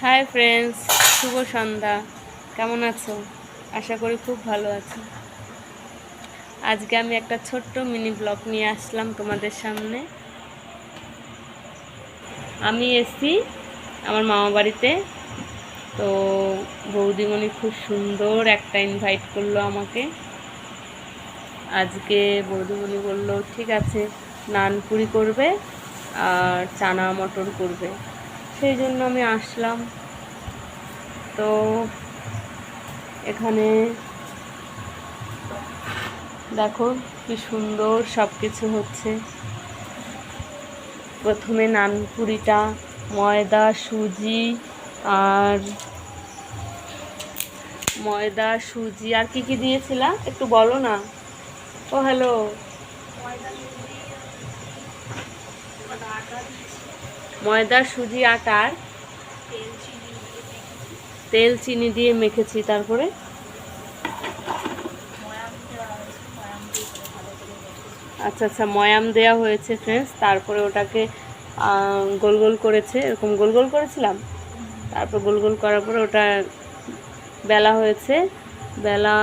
Hi friends, শুভ সন্ধ্যা। কেমন আছো? আশা করি খুব ভালো আছো। আজকে আমি একটা ছোট্ট মিনি ব্লগ নিয়ে আসলাম তোমাদের সামনে। আমি এসছি আমার মামা বাড়িতে, তো বৌদিমণি খুব সুন্দর একটা ইনভাইট করলো আমাকে। আজকে বৌদিমণি বললো ঠিক আছে, নানপুরি করবে আর চানা মটর করবে, সেই জন্য আমি আসলাম। তো এখানে দেখো কি সুন্দর সব কিছু হচ্ছে। প্রথমে নানপুরিটা ময়দা সুজি আর কি কি দিয়েছিলা একটু বলো না। ও হ্যালো। ময়দা সুজি আটার তেল চিনি দিয়ে মেখেছি, তারপরে আচ্ছা আচ্ছা ময়াম দেওয়া হয়েছে ফ্রেন্ডস। তারপরে ওটাকে গোল গোল করেছে, এরকম গোল গোল করেছিলাম। তারপর গোল গোল করার পরে ওটা বেলা হয়েছে, বেলা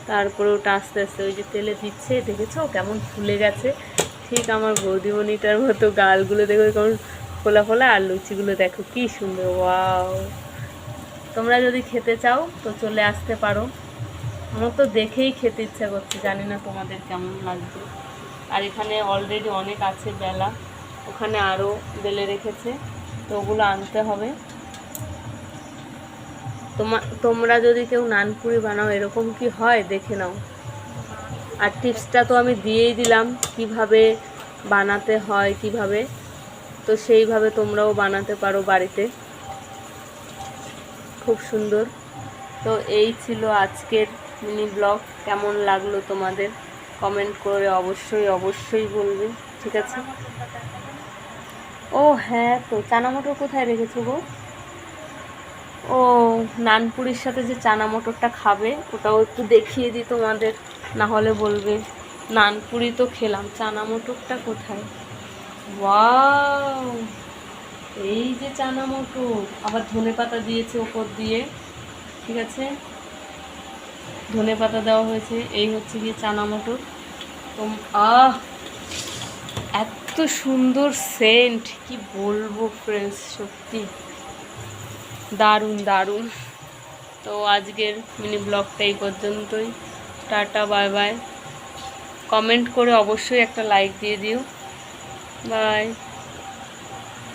তারপরে ওটা আস্তে আস্তে ওই যে তেলে দিচ্ছে, দেখেছো কেমন ফুলে গেছে, ঠিক আমার বৌদিমণিটার মতো। গালগুলো দেখো কেমন ফোলা ফোলা, আর লুচিগুলো দেখো কি সুন্দর। ওয়াও, তোমরা যদি খেতে চাও তো চলে আসতে পারো। আমার তো দেখেই খেতে ইচ্ছা করছে, জানি না তোমাদের কেমন লাগবে। আর এখানে অলরেডি অনেক আছে বেলা, ওখানে আরও বেলে রেখেছে, তো ওগুলো আনতে হবে। তোমরা যদি কেউ নানপুরি বানাও এরকম কি হয় দেখে নাও। আর টিপসটা তো আমি দিয়েই দিলাম কিভাবে বানাতে হয় কিভাবে, তো সেইভাবে তোমরাও বানাতে পারো বাড়িতে, খুব সুন্দর। তো এই ছিল আজকের মিনি ব্লগ। কেমন লাগলো তোমাদের কমেন্ট করে অবশ্যই অবশ্যই বলবে, ঠিক আছে? ও হ্যাঁ, তো চানা মটর কোথায় রেখেছো গো? ও, নানপুরির সাথে যে চানা মটরটা খাবে ওটাও একটু দেখিয়ে দিই তোমাদের, না হলে বলবে। নানপুরি তো খেলাম, চানা মটরটা কোথায়? ওয়াও, এই যে চানা মটর, আবার ধনেপাতা দিয়েছে ওপর দিয়ে, ঠিক আছে, ধনেপাতা দেওয়া হয়েছে। এই হচ্ছে গিয়ে চানা মটর। তো এত সুন্দর সেন্ট, কি বলবো ফ্রেন্ডস, সত্যি দারুণ দারুণ। তো আজকের মিনি ব্লগটা এই পর্যন্তই। Tata, bye bye. কমেন্ট করে অবশ্যই একটা লাইক দিয়ে দিও। বাই।